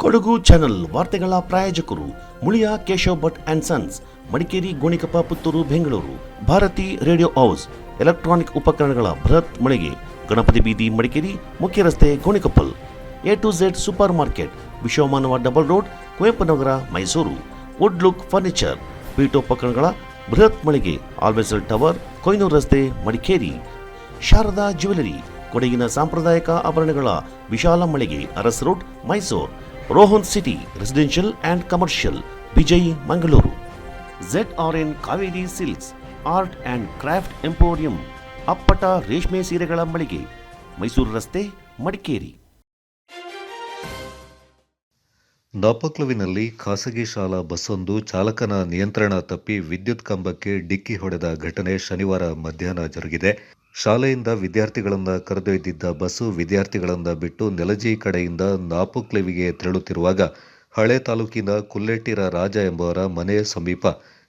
Kodagu channel ವಾರ್ತೆಗಳ ಪ್ರಾಯೋಜಕರು Muliya Keshav Bhat and sons, Madikeri, Gonikoppa, Puttur, Bengaluru. Bharati radio house, electronic ಉಪಕರಣಗಳ ಬೃಹತ್ ಮಳಿಗೆ, ಗಣಪತಿ ಬೀದಿ, ಮಡಿಕೇರಿ, ಮುಖ್ಯ ರಸ್ತೆ, Gonikoppal. A2Z super market, Vishwamanava double road, Kuvempu Nagar, Mysuru. Wood look furniture, ಪೀಠೋಪಕರಣಗಳ ಬೃಹತ್ ಮಳಿಗೆ, ಆಲ್ವೆಸಲ್ ಟವರ್, ಕೊಯ್ನೂರು ರಸ್ತೆ, ಮಡಿಕೇರಿ. ಶಾರದಾ ಜ್ಯುವೆಲರಿ, ಕೊಡಗಿನ ಸಾಂಪ್ರದಾಯಿಕ ಆಭರಣಗಳ ವಿಶಾಲ ಮಳಿಗೆ, Aras road, Mysuru. Rohan city residential and commercial, Vijay, Mangaluru. ZRN Kaveri silks, art and craft emporium, ಅಪ್ಪಟ ರೇಷ್ಮೆ ಸೀರೆಗಳ ಮಳಿಗೆ, ಮೈಸೂರು ರಸ್ತೆ, ಮಡಿಕೇರಿ. ನಾಪಕ್ಲುವಿನಲ್ಲಿ ಖಾಸಗಿ ಶಾಲಾ ಬಸ್ಸೊಂದು ಚಾಲಕನ ನಿಯಂತ್ರಣ ತಪ್ಪಿ ವಿದ್ಯುತ್ ಕಂಬಕ್ಕೆ ಡಿಕ್ಕಿ ಹೊಡೆದ ಘಟನೆ ಶನಿವಾರ ಮಧ್ಯಾಹ್ನ ಜರುಗಿದೆ. ಶಾಲೆಯಿಂದ ವಿದ್ಯಾರ್ಥಿಗಳನ್ನು ಕರೆದೊಯ್ದಿದ್ದ ಬಸ್ಸು ವಿದ್ಯಾರ್ಥಿಗಳನ್ನು ಬಿಟ್ಟು ನೆಲಜಿ ಕಡೆಯಿಂದ ನಾಪಕ್ಲುವಿಗೆ ತೆರಳುತ್ತಿರುವಾಗ ಹಳೆ ತಾಲೂಕಿನ ಕುಲ್ಲೆಟ್ಟಿರ ರಾಜ ಎಂಬುವರ ಮನೆ ಸಮೀಪ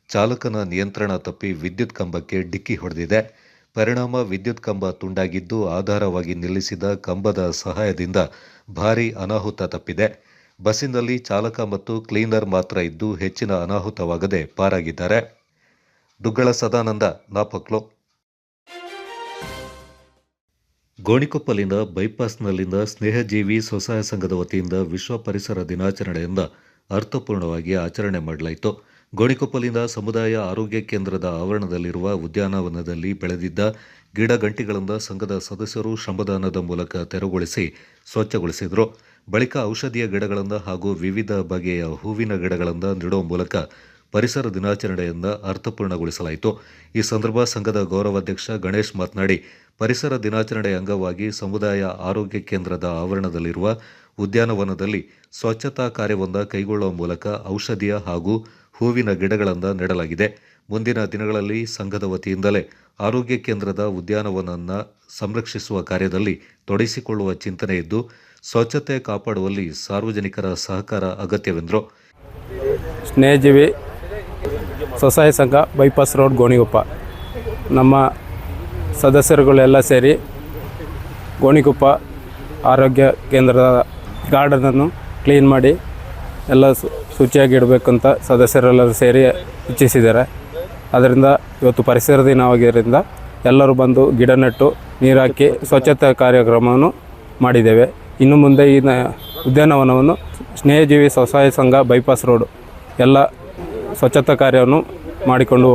ಚಾಲಕನ ನಿಯಂತ್ರಣ ತಪ್ಪಿ ವಿದ್ಯುತ್ ಕಂಬಕ್ಕೆ ಡಿಕ್ಕಿ ಹೊಡೆದಿದೆ. ಪರಿಣಾಮ ವಿದ್ಯುತ್ ಕಂಬ ತುಂಡಾಗಿದ್ದು, ಆಧಾರವಾಗಿ ನಿಲ್ಲಿಸಿದ ಕಂಬದ ಸಹಾಯದಿಂದ ಭಾರೀ ಅನಾಹುತ ತಪ್ಪಿದೆ. ಬಸ್ಸಿನಲ್ಲಿ ಚಾಲಕ ಮತ್ತು ಕ್ಲೀನರ್ ಮಾತ್ರ ಇದ್ದು ಹೆಚ್ಚಿನ ಅನಾಹುತವಾಗದೆ ಪಾರಾಗಿದ್ದಾರೆ. ದುಗ್ಗಳ ಸದಾನಂದ, ನಾಪಕ್ಲು. ಗೋಣಿಕೊಪ್ಪಲಿನ ಬೈಪಾಸ್ನಲ್ಲಿನ ಸ್ನೇಹಜೀವಿ ಸ್ವಸಹಾಯ ಸಂಘದ ವತಿಯಿಂದ ವಿಶ್ವ ಪರಿಸರ ದಿನಾಚರಣೆಯಿಂದ ಅರ್ಥಪೂರ್ಣವಾಗಿ ಆಚರಣೆ ಮಾಡಲಾಯಿತು. ಗೋಣಿಕೊಪ್ಪಲಿನ ಸಮುದಾಯ ಆರೋಗ್ಯ ಕೇಂದ್ರದ ಆವರಣದಲ್ಲಿರುವ ಉದ್ಯಾನವನದಲ್ಲಿ ಬೆಳೆದಿದ್ದ ಗಿಡಗಂಟಿಗಳನ್ನು ಸಂಘದ ಸದಸ್ಯರು ಶ್ರಮದಾನದ ಮೂಲಕ ತೆರವುಗೊಳಿಸಿ ಸ್ವಚ್ಛಗೊಳಿಸಿದರು. ಬಳಿಕ ಔಷಧೀಯ ಗಿಡಗಳನ್ನು ಹಾಗೂ ವಿವಿಧ ಬಗೆಯ ಹೂವಿನ ಗಿಡಗಳನ್ನು ನೆಡುವ ಮೂಲಕ ಪರಿಸರ ದಿನಾಚರಣೆಯನ್ನು ಅರ್ಥಪೂರ್ಣಗೊಳಿಸಲಾಯಿತು. ಈ ಸಂದರ್ಭ ಸಂಘದ ಗೌರವಾಧ್ಯಕ್ಷ ಗಣೇಶ್ ಮಾತನಾಡಿ, ಪರಿಸರ ದಿನಾಚರಣೆ ಅಂಗವಾಗಿ ಸಮುದಾಯ ಆರೋಗ್ಯ ಕೇಂದ್ರದ ಆವರಣದಲ್ಲಿರುವ ಉದ್ಯಾನವನದಲ್ಲಿ ಸ್ವಚ್ಛತಾ ಕಾರ್ಯವನ್ನು ಕೈಗೊಳ್ಳುವ ಮೂಲಕ ಔಷಧೀಯ ಹಾಗೂ ಹೂವಿನ ಗಿಡಗಳನ್ನು ನೆಡಲಾಗಿದೆ. ಮುಂದಿನ ದಿನಗಳಲ್ಲಿ ಸಂಘದ ವತಿಯಿಂದಲೇ ಆರೋಗ್ಯ ಕೇಂದ್ರದ ಉದ್ಯಾನವನವನ್ನು ಸಂರಕ್ಷಿಸುವ ಕಾರ್ಯದಲ್ಲಿ ತೊಡಗಿಸಿಕೊಳ್ಳುವ ಚಿಂತನೆ ಇದ್ದು, ಸ್ವಚ್ಛತೆ ಕಾಪಾಡುವಲ್ಲಿ ಸಾರ್ವಜನಿಕರ ಸಹಕಾರ ಅಗತ್ಯವೆಂದರು. ಸ್ನೇಹಜೀವಿ ಸ್ವಸಹಾಯ ಸಂಘ, ಬೈಪಾಸ್ ರೋಡ್, ಗೋಣಿಕೊಪ್ಪ. ನಮ್ಮ ಸದಸ್ಯರುಗಳೆಲ್ಲ ಸೇರಿ ಗೋಣಿಕೊಪ್ಪ ಆರೋಗ್ಯ ಕೇಂದ್ರದ ಗಾರ್ಡನನ್ನು ಕ್ಲೀನ್ ಮಾಡಿ ಎಲ್ಲ ಶುಚಿಯಾಗಿ ಇಡಬೇಕಂತ ಸದಸ್ಯರೆಲ್ಲರೂ ಸೇರಿ ಇಚ್ಛಿಸಿದ್ದಾರೆ. ಅದರಿಂದ ಇವತ್ತು ಪರಿಸರ ದಿನವಾಗಿದ್ದರಿಂದ ಎಲ್ಲರೂ ಬಂದು ಗಿಡ ನೆಟ್ಟು ನೀರು ಹಾಕಿ ಸ್ವಚ್ಛತಾ ಕಾರ್ಯಕ್ರಮವನ್ನು ಮಾಡಿದ್ದೇವೆ. ಇನ್ನು ಮುಂದೆ ಈ ಉದ್ಯಾನವನವನ್ನು ಸ್ನೇಹಜೀವಿ ಸ್ವಸಹಾಯ ಸಂಘ, ಬೈಪಾಸ್ ರೋಡ್ ಎಲ್ಲ ಸ್ವಚ್ಛತಾ ಕಾರ್ಯವನ್ನು ಮಾಡಿಕೊಂಡು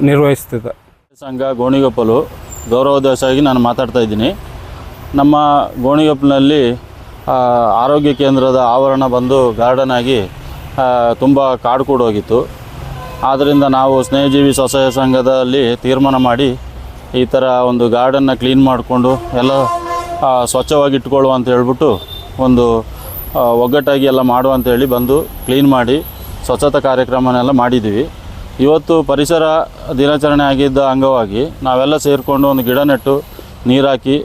ನಿರ್ವಹಿಸುತ್ತಿದೆ. ಸಂಘ ಗೋಣಿಕೊಪ್ಪಲು ಗೌರವಾಧ್ಯಕ್ಷರಾಗಿ ನಾನು ಮಾತಾಡ್ತಾ ಇದ್ದೀನಿ. ನಮ್ಮ ಗೋಣಿಕೊಪ್ಪಲಿನಲ್ಲಿ ಆರೋಗ್ಯ ಕೇಂದ್ರದ ಆವರಣ ಬಂದು ಗಾರ್ಡನ್ ಆಗಿ ತುಂಬ ಕಾಡು ಕೂಡೋಗಿತ್ತು. ಆದ್ದರಿಂದ ನಾವು ಸ್ನೇಹಜೀವಿ ಸ್ವಸಹಾಯ ಸಂಘದಲ್ಲಿ ತೀರ್ಮಾನ ಮಾಡಿ ಈ ಥರ ಒಂದು ಗಾರ್ಡನ್ನ ಕ್ಲೀನ್ ಮಾಡಿಕೊಂಡು ಎಲ್ಲ ಸ್ವಚ್ಛವಾಗಿ ಇಟ್ಕೊಳ್ಳುವ ಅಂತ ಹೇಳ್ಬಿಟ್ಟು ಒಂದು ಒಗ್ಗಟ್ಟಾಗಿ ಎಲ್ಲ ಮಾಡುವ ಅಂತೇಳಿ ಬಂದು ಕ್ಲೀನ್ ಮಾಡಿ ಸ್ವಚ್ಛತಾ ಕಾರ್ಯಕ್ರಮನೆಲ್ಲ ಮಾಡಿದ್ದೀವಿ. ಇವತ್ತು ಪರಿಸರ ದಿನಾಚರಣೆ ಆಗಿದ್ದ ಅಂಗವಾಗಿ ನಾವೆಲ್ಲ ಸೇರಿಕೊಂಡು ಒಂದು ಗಿಡ ನೆಟ್ಟು ನೀರು ಹಾಕಿ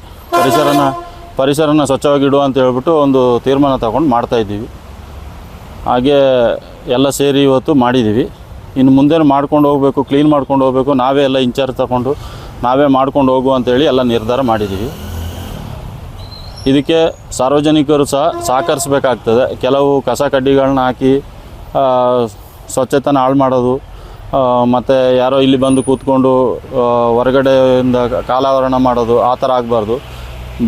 ಪರಿಸರನ ಸ್ವಚ್ಛವಾಗಿ ಇಡುವ ಅಂತ ಹೇಳ್ಬಿಟ್ಟು ಒಂದು ತೀರ್ಮಾನ ತಗೊಂಡು ಮಾಡ್ತಾಯಿದ್ದೀವಿ. ಹಾಗೇ ಎಲ್ಲ ಸೇರಿ ಇವತ್ತು ಮಾಡಿದ್ದೀವಿ. ಇನ್ನು ಮುಂದೆ ಮಾಡ್ಕೊಂಡು ಹೋಗಬೇಕು, ಕ್ಲೀನ್ ಮಾಡ್ಕೊಂಡು ಹೋಗಬೇಕು, ನಾವೇ ಎಲ್ಲ ಇನ್ಚಾರ್ಜ್ ತಗೊಂಡು ನಾವೇ ಮಾಡ್ಕೊಂಡು ಹೋಗುವ ಅಂತೇಳಿ ಎಲ್ಲ ನಿರ್ಧಾರ ಮಾಡಿದ್ದೀವಿ. ಇದಕ್ಕೆ ಸಾರ್ವಜನಿಕರು ಸಹ ಸಹಕರಿಸಬೇಕಾಗ್ತದೆ. ಕೆಲವು ಕಸ ಕಡ್ಡಿಗಳನ್ನ ಹಾಕಿ ಸ್ವಚ್ಛತೆನ ಹಾಳು ಮಾಡೋದು, ಮತ್ತು ಯಾರೋ ಇಲ್ಲಿ ಬಂದು ಕೂತ್ಕೊಂಡು ಹೊರಗಡೆಯಿಂದ ಕಾಲಾವರಣ ಮಾಡೋದು, ಆ ಥರ ಆಗಬಾರ್ದು.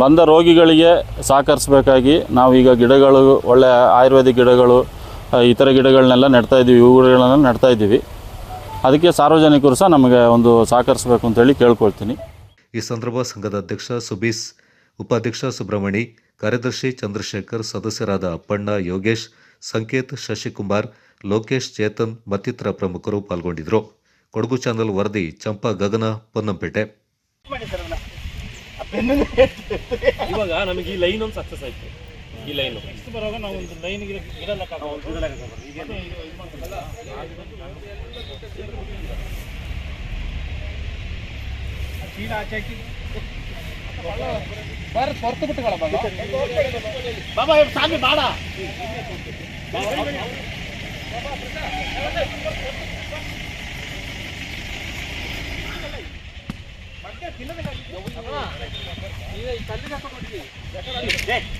ಬಂದ ರೋಗಿಗಳಿಗೆ ಸಹಕರಿಸಬೇಕಾಗಿ ನಾವೀಗ ಗಿಡಗಳು, ಒಳ್ಳೆ ಆಯುರ್ವೇದಿಕ್ ಗಿಡಗಳು, ಇತರ ಗಿಡಗಳನ್ನೆಲ್ಲ ನೆಡ್ತಾಯಿದ್ದೀವಿ, ಹೂವುಗಳನ್ನೆಲ್ಲ ನೆಡ್ತಾಯಿದ್ದೀವಿ. ಅದಕ್ಕೆ ಸಾರ್ವಜನಿಕರು ಸಹ ನಮಗೆ ಒಂದು ಸಹಕರಿಸಬೇಕು ಅಂತೇಳಿ ಕೇಳ್ಕೊಳ್ತೀನಿ. ಈ ಸಂದರ್ಭ ಸಂಘದ ಅಧ್ಯಕ್ಷ ಸುಬೀಸ್, ಉಪಾಧ್ಯಕ್ಷ ಸುಬ್ರಹ್ಮಣಿ, ಕಾರ್ಯದರ್ಶಿ ಚಂದ್ರಶೇಖರ್, ಸದಸ್ಯರಾದ ಅಪ್ಪಣ್ಣ, ಯೋಗೇಶ್, ಸಂಕೇತ್, ಶಶಿಕುಮಾರ್, ಲೋಕೇಶ್, ಚೇತನ್ ಮತ್ತಿತರ ಪ್ರಮುಖರು ಪಾಲ್ಗೊಂಡಿದ್ದರು. ಕೊಡಗು ಚಾನಲ್ ವರದಿ ಚಂಪಾ ಗಗನ, ಪೊನ್ನಂಪೇಟೆ. ಇವಾಗ ನಮಗೆ ಈ ಲೈನ್ ಒಂದು ಸಕ್ಸಸ್ ಆಯ್ತು. ಈ ಲೈನ್ ನೆಕ್ಸ್ಟ್ ಬರುವಾಗ ನಾವು ಒಂದು ಲೈನ್ಗೆ ಹೊರತು ಬಿಟ್ಟುಗಳ ಬಾಬಾ ಸಾಮಿ ಬಾಡ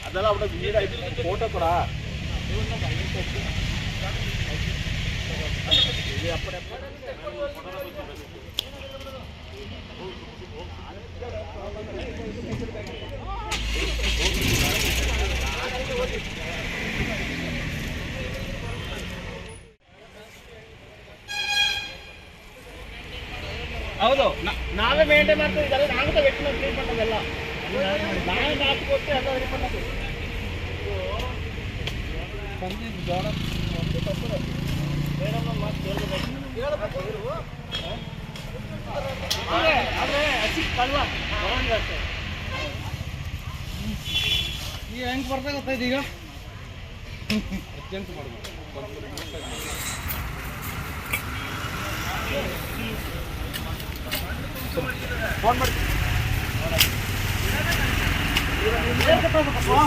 ಅದೆಲ್ಲ ಫೋಟೋ ಕೂಡ ಹೌದು ನಾವೇ ಮೇಂಟೈನ್ ಮಾಡ್ತೀವಿ ಇದೆಲ್ಲ ನಾವೇ ವೆಟ್ನರಿ ಟ್ರೀಟ್ಮೆಂಟ್ ಅದೆಲ್ಲ ನಾವೇ ನಾಟಿ ಕೊಟ್ಟು ಎಲ್ಲ ರೆಡಿ ಮಾಡ್ತೀವಿ ಮೇಡಮ್ ಮಾತು ಹೇಳ್ಬೇಕು ಆದರೆ ಹಸಿ ಕಲ್ವ ಬರೋಂಗಷ್ಟೇ ಈಗ ಹೆಂಗೆ ಬರ್ತಾ ಗೊತ್ತಾಯ್ತು ಈಗ ಅರ್ಜೆಂಟ್ ಮಾಡ್ಬೋದು ಫೋನ್ ಮಾಡಿ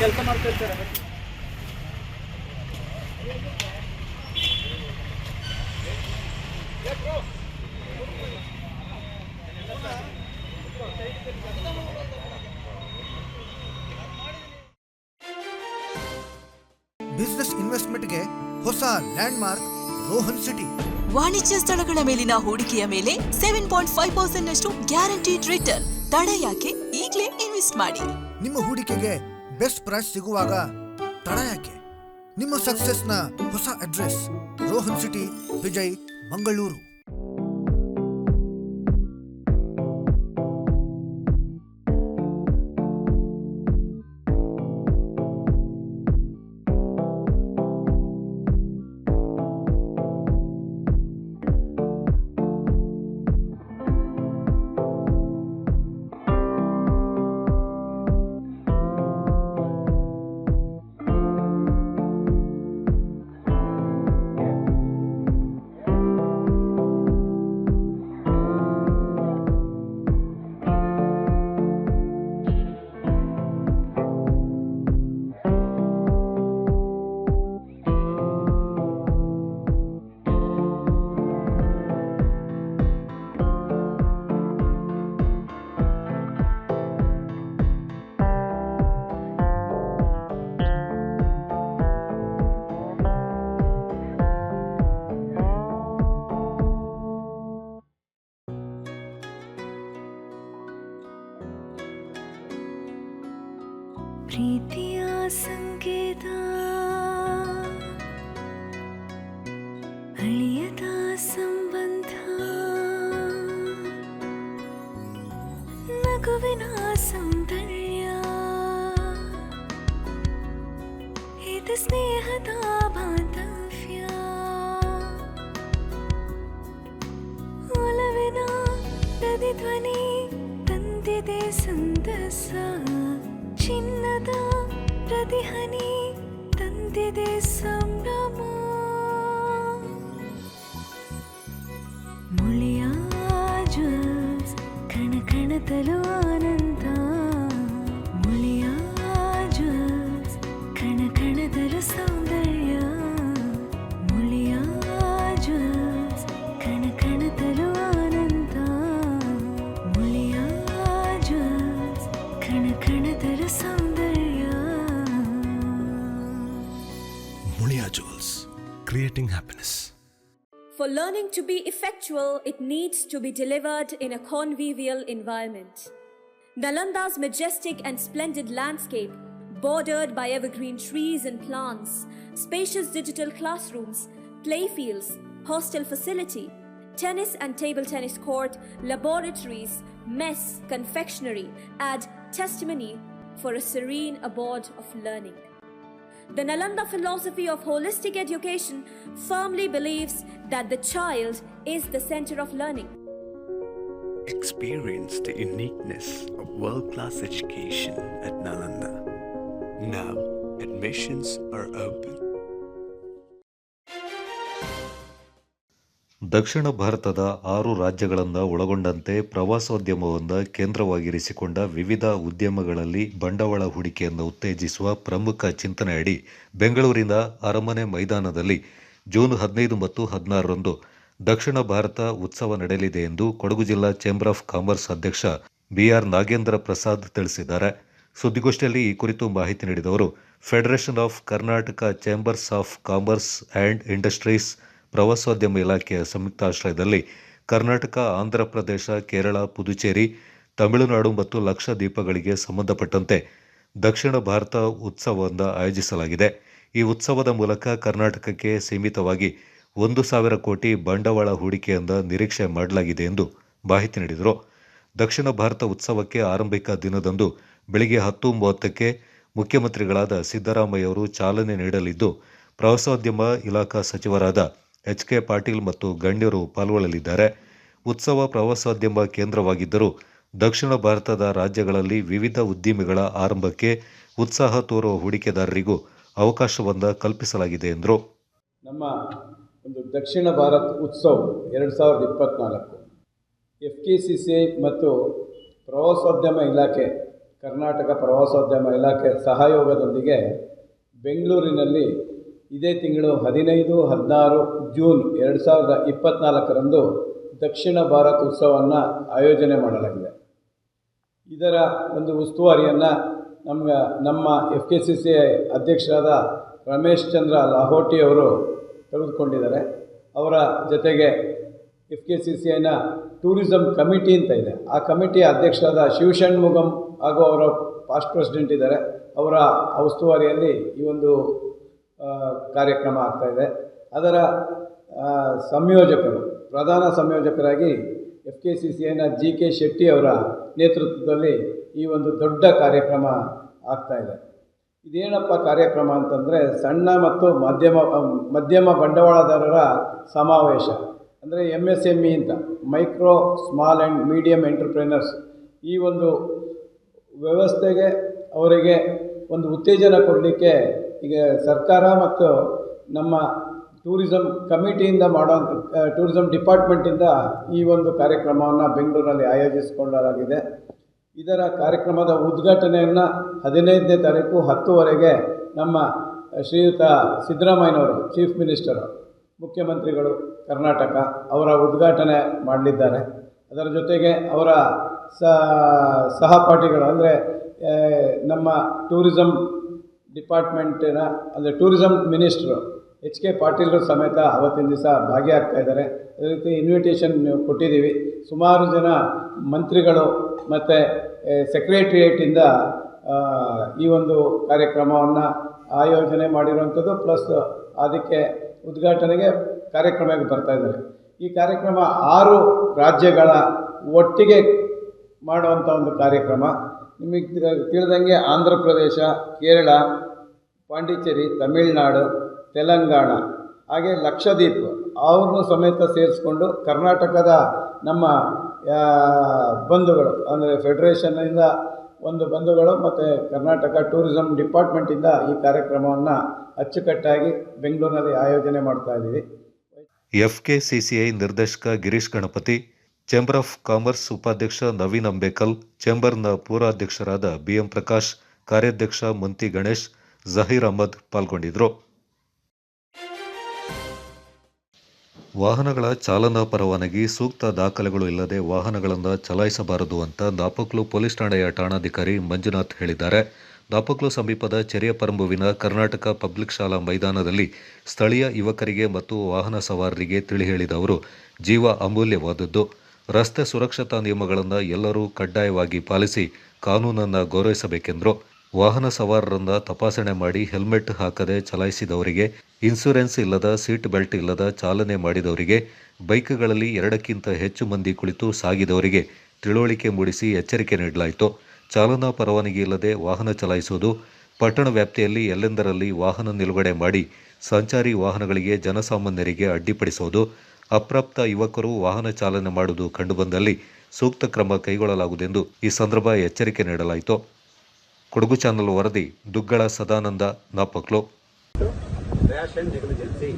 ಕೆಲಸ ಮಾಡ್ತಿರ್ತಾರೆ ಬಿಸಿನೆಸ್ ಇನ್ವೆಸ್ಟ್ಮೆಂಟ್ಗೆ ಹೊಸ ಲ್ಯಾಂಡ್ ಮಾರ್ಕ್ ರೋಹನ್ ಸಿಟಿ. ವಾಣಿಜ್ಯ ಸ್ಥಳಗಳ ಮೇಲಿನ ಹೂಡಿಕೆಯ ಮೇಲೆ 7.5% ನಷ್ಟು ಗ್ಯಾರಂಟಿಡ್ ರಿಟರ್ನ್. ತಡ ಯಾಕೆ? ಈಗಲೇ ಇನ್ವೆಸ್ಟ್ ಮಾಡಿ. ನಿಮ್ಮ ಹೂಡಿಕೆಗೆ ಬೆಸ್ಟ್ ಪ್ರೈಸ್ ಸಿಗುವಾಗ ತಡ ಯಾಕೆ? ನಿಮ್ಮ ಸಕ್ಸಸ್ನ ಹೊಸ ಅಡ್ರೆಸ್ ರೋಹನ್ ಸಿಟಿ, ವಿಜಯ್, ಮಂಗಳೂರು. ಪ್ರೀತಿಯ ಸಂಕೇತ ಅಳಿಯದ ಸಂಬಂಧ ನಗುವಿನ ಸೌಂದರ್ಯ ಇದು ಸ್ನೇಹದ ಬಾಂಧವ್ಯ ಒಲವಿನ ಪ್ರತಿಧ್ವನಿ ತಂದಿದೆ ಸಂದಸ ಚಿನ್ನದ ಪ್ರತಿಹನಿ ತಂದಿದೆ ಸಂಭ್ರಮ ಮುಳಿಯ ಜ್ಯೂಸ್ ಕಣ ಕಣದಲು ಆನಂದ ಮುಳಿಯ ಜ್ಯೂಸ್ ಕಣ ಕಣದಲು ಸೌಂದರ್ಯ ಮುಳಿಯ ಜ್ಯೂಸ್ ಕಣ ಕಣದಲು ಆನಂದ ಮುಳಿಯ ಜ್ಯೂಸ್ ಕಣ ಕಣದಲು ಸೌಂದರ್ಯ ಮುಳಿಯ ಜ್ಯೂಸ್ creating happiness. For learning to be effectual, it needs to be delivered in a convivial environment. Nalanda's majestic and splendid landscape, bordered by evergreen trees and plants, spacious digital classrooms, playfields, hostel facility, tennis and table tennis court, laboratories, mess, confectionery, add testimony for a serene abode of learning. The Nalanda philosophy of holistic education firmly believes that the child is the center of learning. Experience the uniqueness of world-class education at Nalanda. Now, admissions are open. ದಕ್ಷಿಣ ಭಾರತದ 6 ರಾಜ್ಯಗಳನ್ನು ಒಳಗೊಂಡಂತೆ ಪ್ರವಾಸೋದ್ಯಮವನ್ನು ಕೇಂದ್ರವಾಗಿರಿಸಿಕೊಂಡ ವಿವಿಧ ಉದ್ಯಮಗಳಲ್ಲಿ ಬಂಡವಾಳ ಹೂಡಿಕೆಯನ್ನು ಉತ್ತೇಜಿಸುವ ಪ್ರಮುಖ ಚಿಂತನೆಯಡಿ ಬೆಂಗಳೂರಿನ ಅರಮನೆ ಮೈದಾನದಲ್ಲಿ ಜೂನ್ 15 ಮತ್ತು 16ರಂದು ದಕ್ಷಿಣ ಭಾರತ ಉತ್ಸವ ನಡೆಯಲಿದೆ ಎಂದು ಕೊಡಗು ಜಿಲ್ಲಾ ಚೇಂಬರ್ ಆಫ್ ಕಾಮರ್ಸ್ ಅಧ್ಯಕ್ಷ ಬಿಆರ್ ನಾಗೇಂದ್ರ ಪ್ರಸಾದ್ ತಿಳಿಸಿದ್ದಾರೆ. ಸುದ್ದಿಗೋಷ್ಠಿಯಲ್ಲಿ ಈ ಕುರಿತು ಮಾಹಿತಿ ನೀಡಿದವರು federation of Karnataka chambers of commerce and industries ಪ್ರವಾಸೋದ್ಯಮ ಇಲಾಖೆಯ ಸಂಯುಕ್ತಾಶ್ರಯದಲ್ಲಿ ಕರ್ನಾಟಕ, ಆಂಧ್ರಪ್ರದೇಶ, ಕೇರಳ, ಪುದುಚೇರಿ, ತಮಿಳುನಾಡು ಮತ್ತು ಲಕ್ಷದ್ವೀಪಗಳಿಗೆ ಸಂಬಂಧಪಟ್ಟಂತೆ ದಕ್ಷಿಣ ಭಾರತ ಉತ್ಸವವನ್ನು ಆಯೋಜಿಸಲಾಗಿದೆ. ಈ ಉತ್ಸವದ ಮೂಲಕ ಕರ್ನಾಟಕಕ್ಕೆ ಸೀಮಿತವಾಗಿ 1,000 ಕೋಟಿ ಬಂಡವಾಳ ಹೂಡಿಕೆಯಿಂದ ನಿರೀಕ್ಷೆ ಮಾಡಲಾಗಿದೆ ಎಂದು ಮಾಹಿತಿ ನೀಡಿದರು. ದಕ್ಷಿಣ ಭಾರತ ಉತ್ಸವಕ್ಕೆ ಆರಂಭಿಕ ದಿನದಂದು ಬೆಳಗ್ಗೆ 10:30ಕ್ಕೆ ಮುಖ್ಯಮಂತ್ರಿಗಳಾದ ಸಿದ್ದರಾಮಯ್ಯ ಅವರು ಚಾಲನೆ ನೀಡಲಿದ್ದು, ಪ್ರವಾಸೋದ್ಯಮ ಇಲಾಖಾ ಸಚಿವರಾದ ಎಚ್.ಕೆ. ಪಾಟೀಲ್ ಮತ್ತು ಗಣ್ಯರು ಪಾಲ್ಗೊಳ್ಳಲಿದ್ದಾರೆ. ಉತ್ಸವ ಪ್ರವಾಸೋದ್ಯಮ ಕೇಂದ್ರವಾಗಿದ್ದರೂ ದಕ್ಷಿಣ ಭಾರತದ ರಾಜ್ಯಗಳಲ್ಲಿ ವಿವಿಧ ಉದ್ದಿಮೆಗಳ ಆರಂಭಕ್ಕೆ ಉತ್ಸಾಹ ತೋರುವ ಹೂಡಿಕೆದಾರರಿಗೂ ಅವಕಾಶವನ್ನು ಕಲ್ಪಿಸಲಾಗಿದೆ ಎಂದರು. ನಮ್ಮ ಒಂದು ದಕ್ಷಿಣ ಭಾರತ ಉತ್ಸವ 2024 FKCCI ಮತ್ತು ಪ್ರವಾಸೋದ್ಯಮ ಇಲಾಖೆ, ಕರ್ನಾಟಕ ಪ್ರವಾಸೋದ್ಯಮ ಇಲಾಖೆ ಸಹಯೋಗದೊಂದಿಗೆ ಬೆಂಗಳೂರಿನಲ್ಲಿ ಇದೇ ತಿಂಗಳು 15, 16 ಜೂನ್ 2024ರಂದು ದಕ್ಷಿಣ ಭಾರತ ಉತ್ಸವವನ್ನು ಆಯೋಜನೆ ಮಾಡಲಾಗಿದೆ. ಇದರ ಒಂದು ಉಸ್ತುವಾರಿಯನ್ನು ನಮ್ಮ FKCCI ಅಧ್ಯಕ್ಷರಾದ ರಮೇಶ್ ಚಂದ್ರ ಲಾಹೋಟಿ ಅವರು ತೆಗೆದುಕೊಂಡಿದ್ದಾರೆ. ಅವರ ಜೊತೆಗೆ FKCCIನ ಟೂರಿಸಂ ಕಮಿಟಿ ಅಂತ ಇದೆ, ಆ ಕಮಿಟಿಯ ಅಧ್ಯಕ್ಷರಾದ ಶಿವಷಣ್ಮುಗಂ ಹಾಗೂ ಅವರ ಪಾಸ್ಟ್ ಪ್ರೆಸಿಡೆಂಟ್ ಇದ್ದಾರೆ. ಅವರ ಉಸ್ತುವಾರಿಯಲ್ಲಿ ಈ ಒಂದು ಕಾರ್ಯಕ್ರಮ ಆಗ್ತಾಯಿದೆ. ಅದರ ಸಂಯೋಜಕರು, ಪ್ರಧಾನ ಸಂಯೋಜಕರಾಗಿ FKCCIನ GK ಶೆಟ್ಟಿ ಅವರ ನೇತೃತ್ವದಲ್ಲಿ ಈ ಒಂದು ದೊಡ್ಡ ಕಾರ್ಯಕ್ರಮ ಆಗ್ತಾಯಿದೆ. ಇದೇನಪ್ಪ ಕಾರ್ಯಕ್ರಮ ಅಂತಂದರೆ, ಸಣ್ಣ ಮತ್ತು ಮಧ್ಯಮ ಬಂಡವಾಳದಾರರ ಸಮಾವೇಶ, ಅಂದರೆ MSME ಅಂತ, micro small and medium entrepreneurs. ಈ ಒಂದು ವ್ಯವಸ್ಥೆಗೆ ಅವರಿಗೆ ಒಂದು ಉತ್ತೇಜನ ಕೊಡಲಿಕ್ಕೆ ಈಗ ಸರ್ಕಾರ ಮತ್ತು ನಮ್ಮ ಟೂರಿಸಂ ಕಮಿಟಿಯಿಂದ ಟೂರಿಸಂ ಡಿಪಾರ್ಟ್ಮೆಂಟಿಂದ ಈ ಒಂದು ಕಾರ್ಯಕ್ರಮವನ್ನು ಬೆಂಗಳೂರಲ್ಲಿ ಆಯೋಜಿಸಿಕೊಳ್ಳಲಾಗಿದೆ. ಇದರ ಕಾರ್ಯಕ್ರಮದ ಉದ್ಘಾಟನೆಯನ್ನು 15ನೇ ತಾರೀಕು 10ವರೆಗೆ ನಮ್ಮ ಶ್ರೀಯುತ ಸಿದ್ದರಾಮಯ್ಯನವರು, ಚೀಫ್ ಮಿನಿಸ್ಟರು, ಮುಖ್ಯಮಂತ್ರಿಗಳು ಕರ್ನಾಟಕ, ಅವರ ಉದ್ಘಾಟನೆ ಮಾಡಲಿದ್ದಾರೆ. ಅದರ ಜೊತೆಗೆ ಅವರ ಸಹಪಾಠಿಗಳು ಅಂದರೆ ನಮ್ಮ ಟೂರಿಸಂ ಡಿಪಾರ್ಟ್ಮೆಂಟಿನ ಅಂದರೆ ಟೂರಿಸಂ ಮಿನಿಸ್ಟ್ರು ಎಚ್.ಕೆ. ಪಾಟೀಲ್ರು ಸಮೇತ ಅವತ್ತಿನ ದಿವಸ ಭಾಗಿಯಾಗ್ತಾ ಇದ್ದಾರೆ. ಅದೇ ರೀತಿ ಇನ್ವಿಟೇಷನ್ ಕೊಟ್ಟಿದ್ದೀವಿ. ಸುಮಾರು ಜನ ಮಂತ್ರಿಗಳು ಮತ್ತು ಸೆಕ್ರೆಟ್ರಿಯೇಟಿಂದ ಈ ಒಂದು ಕಾರ್ಯಕ್ರಮವನ್ನು ಆಯೋಜನೆ ಮಾಡಿರುವಂಥದ್ದು, ಪ್ಲಸ್ ಅದಕ್ಕೆ ಉದ್ಘಾಟನೆಗೆ ಕಾರ್ಯಕ್ರಮಕ್ಕೆ ಬರ್ತಾ ಇದ್ದಾರೆ. ಈ ಕಾರ್ಯಕ್ರಮ 6 ರಾಜ್ಯಗಳ ಒಟ್ಟಿಗೆ ಮಾಡುವಂಥ ಒಂದು ಕಾರ್ಯಕ್ರಮ. ನಿಮಗೆ ತಿಳಿದಂಗೆ ಆಂಧ್ರ ಪ್ರದೇಶ, ಕೇರಳ, ಪಾಂಡಿಚೇರಿ, ತಮಿಳುನಾಡು, ತೆಲಂಗಾಣ, ಹಾಗೆ ಲಕ್ಷದ್ವೀಪ ಅವ್ರನ್ನೂ ಸಮೇತ ಸೇರಿಸ್ಕೊಂಡು ಕರ್ನಾಟಕದ ನಮ್ಮ ಬಂಧುಗಳು ಅಂದರೆ ಫೆಡರೇಷನ್ನಿಂದ ಒಂದು ಬಂಧುಗಳು ಮತ್ತು ಕರ್ನಾಟಕ ಟೂರಿಸಂ ಡಿಪಾರ್ಟ್ಮೆಂಟಿಂದ ಈ ಕಾರ್ಯಕ್ರಮವನ್ನು ಅಚ್ಚುಕಟ್ಟಾಗಿ ಬೆಂಗಳೂರಿನಲ್ಲಿ ಆಯೋಜನೆ ಮಾಡ್ತಾ ಇದ್ದೀವಿ. FKCCI ನಿರ್ದೇಶಕ Girish Ganapati, chamber of commerce ಉಪಾಧ್ಯಕ್ಷ ನವೀನ್ ಅಂಬೇಕಲ್, ಚೇಂಬರ್ನ ಪೂರ್ವಾಧ್ಯಕ್ಷರಾದ BM ಪ್ರಕಾಶ್, ಕಾರ್ಯಾಧ್ಯಕ್ಷ ಮಂತಿ ಗಣೇಶ್, ಜಹೀರ್ ಅಹಮದ್ ಪಾಲ್ಗೊಂಡಿದ್ದರು. ವಾಹನಗಳ ಚಾಲನಾ ಪರವಾನಗಿ, ಸೂಕ್ತ ದಾಖಲೆಗಳು ಇಲ್ಲದೆ ವಾಹನಗಳನ್ನು ಚಲಾಯಿಸಬಾರದು ಅಂತ ನಾಪಕ್ಲು ಪೊಲೀಸ್ ಠಾಣೆಯ ಠಾಣಾಧಿಕಾರಿ ಮಂಜುನಾಥ್ ಹೇಳಿದ್ದಾರೆ. ನಾಪಕ್ಲು ಸಮೀಪದ ಚೆರಿಯಪರಂಬುವಿನ ಕರ್ನಾಟಕ ಪಬ್ಲಿಕ್ ಶಾಲಾ ಮೈದಾನದಲ್ಲಿ ಸ್ಥಳೀಯ ಯುವಕರಿಗೆ ಮತ್ತು ವಾಹನ ಸವಾರರಿಗೆ ತಿಳಿ ಹೇಳಿದ ಅವರು, ಜೀವ ಅಮೂಲ್ಯವಾದದ್ದು, ರಸ್ತೆ ಸುರಕ್ಷತಾ ನಿಯಮಗಳನ್ನು ಎಲ್ಲರೂ ಕಡ್ಡಾಯವಾಗಿ ಪಾಲಿಸಿ ಕಾನೂನನ್ನು ಗೌರವಿಸಬೇಕೆಂದರು. ವಾಹನ ಸವಾರರನ್ನು ತಪಾಸಣೆ ಮಾಡಿ ಹೆಲ್ಮೆಟ್ ಹಾಕದೆ ಚಲಾಯಿಸಿದವರಿಗೆ, ಇನ್ಸೂರೆನ್ಸ್ ಇಲ್ಲದ, ಸೀಟ್ ಬೆಲ್ಟ್ ಇಲ್ಲದ ಚಾಲನೆ ಮಾಡಿದವರಿಗೆ, ಬೈಕ್ಗಳಲ್ಲಿ 2ಕ್ಕಿಂತ ಹೆಚ್ಚು ಮಂದಿ ಕುಳಿತು ಸಾಗಿದವರಿಗೆ ತಿಳುವಳಿಕೆ ಮೂಡಿಸಿ ಎಚ್ಚರಿಕೆ ನೀಡಲಾಯಿತು. ಚಾಲನಾ ಪರವಾನಗಿ ಇಲ್ಲದೆ ವಾಹನ ಚಲಾಯಿಸುವುದು, ಪಟ್ಟಣ ವ್ಯಾಪ್ತಿಯಲ್ಲಿ ಎಲ್ಲೆಂದರಲ್ಲಿ ವಾಹನ ನಿಲುಗಡೆ ಮಾಡಿ ಸಂಚಾರಿ ವಾಹನಗಳಿಗೆ ಜನಸಾಮಾನ್ಯರಿಗೆ ಅಡ್ಡಿಪಡಿಸುವುದು, ಅಪ್ರಾಪ್ತ ಯುವಕರು ವಾಹನ ಚಾಲನೆ ಮಾಡುವುದು ಕಂಡುಬಂದಲ್ಲಿ ಸೂಕ್ತ ಕ್ರಮ ಕೈಗೊಳ್ಳಲಾಗುವುದೆಂದು ಈ ಸಂದರ್ಭ ಎಚ್ಚರಿಕೆ ನೀಡಲಾಯಿತು. ಕೊಡಗು ಚಾನಲ್ ವರದಿ, Duggala Sadananda, Napoklu. Rash and negligence,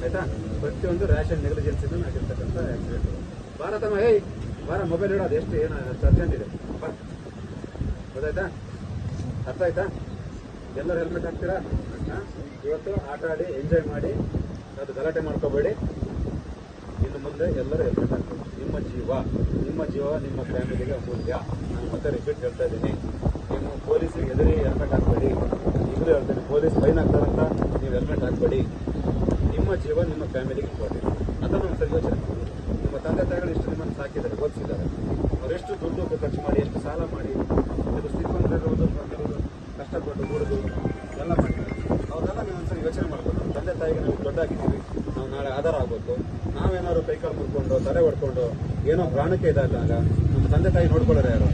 ಆಯಿತಾ, ಪ್ರತಿಯೊಂದು ರ್ಯಾಶ್ ಆ್ಯಂಡ್ ನೆಗ್ಲಿಜೆನ್ಸಿನೂ ಆಗಿರ್ತಕ್ಕಂಥ ಆ್ಯಕ್ಸಿಡೆಂಟ್. ಭಾರತಮ್ಮ ಬಾರ ಮೊಬೈಲ್ ಇಡೋದು, ಎಷ್ಟು ಏನು ಅರ್ಜೆಂಟ್ ಇದೆ, ಗೊತ್ತಾಯ್ತಾ? ಅರ್ಥ ಆಯ್ತಾ? ಎಲ್ಲರೂ ಹೆಲ್ಮೆಟ್ ಹಾಕ್ತೀರಾ? ಇವತ್ತು ಆಟ ಆಡಿ ಎಂಜಾಯ್ ಮಾಡಿ, ಅದು ಗಲಾಟೆ ಮಾಡ್ಕೋಬೇಡಿ. ಇನ್ನು ಮುಂದೆ ಎಲ್ಲರೂ ಹೆಲ್ಮೆಟ್ ಹಾಕಬೇಕು. ನಿಮ್ಮ ಜೀವ ನಿಮ್ಮ ಫ್ಯಾಮಿಲಿಗೆ ಅಮೂಲ್ಯ. ನಾನು ಮತ್ತೆ ರಿಪೀಟ್ ಹೇಳ್ತಾ ಇದ್ದೀನಿ, ನೀವು ಪೊಲೀಸಿಗೆ ಎದುರಿ ಹೆಲ್ಮೆಟ್ ಹಾಕಬೇಡಿ. ಈಗಲೂ ಹೇಳ್ತೀನಿ, ಪೊಲೀಸ್ ಫೈನ್ ಹಾಕ್ತಾರಂತ ನೀವು ಹೆಲ್ಮೆಟ್ ಹಾಕಬೇಡಿ. ನಿಮ್ಮ ಜೀವ ನಿಮ್ಮ ಫ್ಯಾಮಿಲಿಗೆ ಇಂಪಾರ್ಟೆಂಟ್. ಅದನ್ನು ಒಂದು ಸರಿ ಯೋಚನೆ ಮಾಡಿ. ನಿಮ್ಮ ತಂದೆ ತಾಯಿಗಳು ಎಷ್ಟು ನಿಮ್ಮನ್ನು ಸಾಕಿದ್ದಾರೆ, ಓದಿಸಿದ್ದಾರೆ, ಅವರೆಷ್ಟು ದುಡ್ಡು ಖರ್ಚು ಮಾಡಿ, ಎಷ್ಟು ಸಾಲ ಮಾಡಿ, ಇದು ಶ್ರೀಮಂತರಿರುವುದು ಕಷ್ಟಪಟ್ಟು ದುಡಿದು ಎಲ್ಲ ಮಾಡಿದ್ದಾರೆ. ಅವರೆಲ್ಲ ನೀವು ಒಂದ್ಸರಿ ಯೋಚನೆ ಮಾಡ್ಬೋದು. ನಮ್ಮ ತಂದೆ ತಾಯಿಗೆ ನಾವು ದೊಡ್ಡ ಆಗಿದ್ದೀವಿ, ನಾವು ನಾಳೆ ಆಧಾರ ಆಗ್ಬೋದು. ನಾವೇನಾದ್ರು ಕೈಕಾಲು ಮುರ್ಕೊಂಡು ತಲೆ ಹೊಡ್ಕೊಂಡು ಏನೋ ಪ್ರಾಣಕ್ಕೆ ಇದಾದಾಗ ನಮ್ಮ ತಂದೆ ತಾಯಿ ನೋಡ್ಕೊಳ್ಳೋರು ಯಾರು?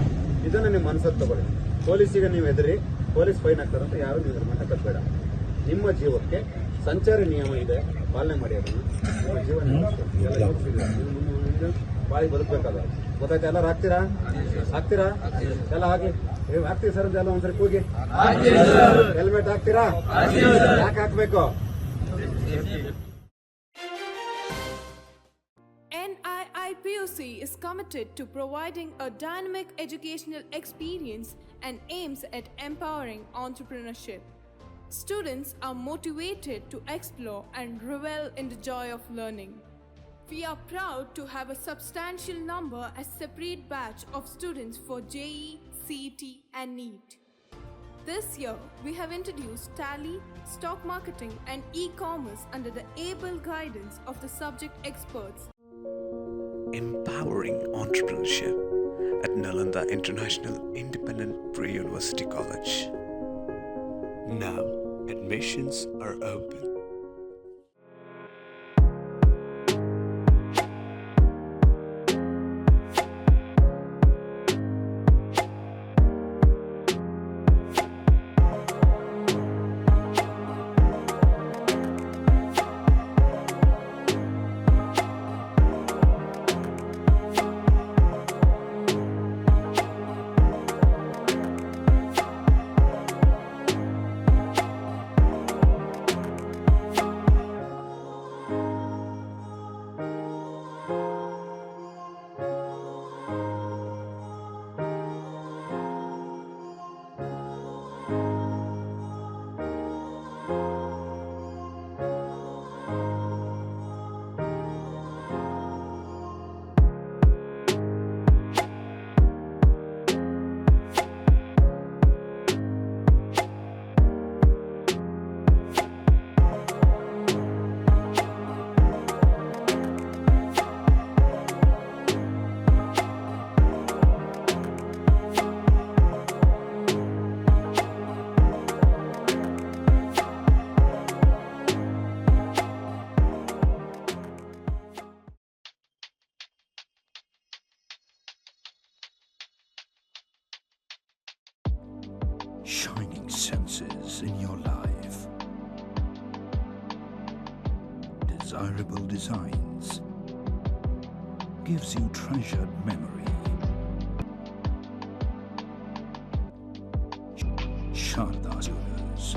ಇದನ್ನು ನಿಮ್ಮ ಮನಸ್ಸಲ್ಲಿ ತಗೊಳ್ಳಿ. ಪೊಲೀಸಿಗೆ ನೀವು ಎದುರಿ ಪೊಲೀಸ್ ಫೈನ್ ಹಾಕ್ತಾರಂತ ಯಾರು ನೀವು ಹೆಲ್ಮೆಟ್ ಹಾಕೋದು ಬೇಡ. ನಿಮ್ಮ ಜೀವಕ್ಕೆ ಸಂಚಾರಿ ನಿಯಮ ಇದೆ, ಪಾಲನೆ ಮಾಡಿ. ಅದನ್ನು ನಿಮ್ಮ ಜೀವ ಬಾಳಿ ಬದುಕಬೇಕಾದ ಗೊತ್ತಾಯ್ತು. ಎಲ್ಲರೂ ಹಾಕ್ತೀರಾ ಎಲ್ಲ ಹಾಕಿ ಹಾಕ್ತೀವಿ ಸರ್ ಎಲ್ಲ ಒಂದ್ಸರಿ ಕೂಗಿ. ಹೆಲ್ಮೆಟ್ ಹಾಕ್ತೀರಾ? ಯಾಕೆ ಹಾಕ್ಬೇಕು? NIIPOC is committed to providing a dynamic educational experience and aims at empowering entrepreneurship. Students are motivated to explore and revel in the joy of learning. We are proud to have a substantial number as separate batch of students for JEE, CET and NEET. This year, we have introduced Tally, stock marketing and e-commerce under the able guidance of the subject experts. Empowering entrepreneurship at Nalanda International Independent Pre-University College. Now, admissions are open. Shining senses in your life. Desirable designs gives you treasured memory. Sharda Jewelers.